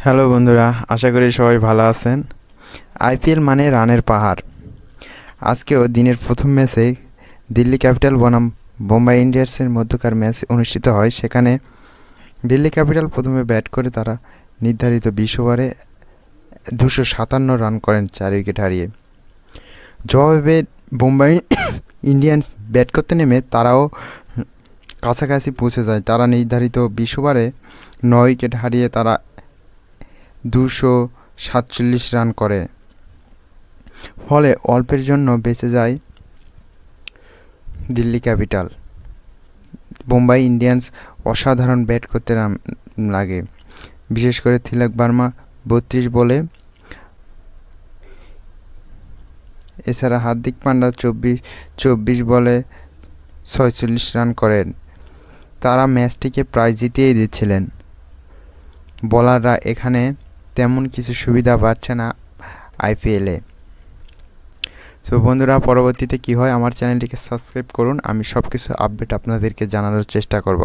Hello বন্ধুরা, আশা করি সবাই ভালো আছেন। আইপিএল মানে রানের পাহাড়। আজকেও দিনের প্রথম ম্যাচে দিল্লি ক্যাপিটাল বনাম বোম্বাই ইন্ডিয়ান্সের মধ্যকার ম্যাচ অনুষ্ঠিত হয়। সেখানে দিল্লি ক্যাপিটাল প্রথমে ব্যাট করে তারা নির্ধারিত 20 ওভারে 257 রান করেন 4 উইকেট হারিয়ে। জবাবে বোম্বাই ইন্ডিয়ান্স ব্যাট করতে নেমে তারাও কাছাকাছি পৌঁছে যায়। তারা নির্ধারিত 20 ওভারে 9 উইকেট হারিয়ে তারা 247 রান করে, ফলে অল্পের জন্য বেঁচে যায় দিল্লি ক্যাপিটাল। বোম্বাই ইন্ডিয়ান্স অসাধারণ ব্যাট করতে লাগে, বিশেষ করে তিলক ভার্মা 32 বলে, এছাড়া হার্দিক পান্ডা 24 বলে 46 রান করেন। তারা ম্যাচটিকে প্রায় জিতিয়ে দিচ্ছিলেন। বোলাররা এখানে তেমন কিছু সুবিধা পাচ্ছে না আইপিএলে। সো বন্ধুরা, পরবর্তীতে কী হয় আমার চ্যানেলটিকে সাবস্ক্রাইব করুন, আমি সব কিছু আপডেট আপনাদেরকে জানানোর চেষ্টা করব।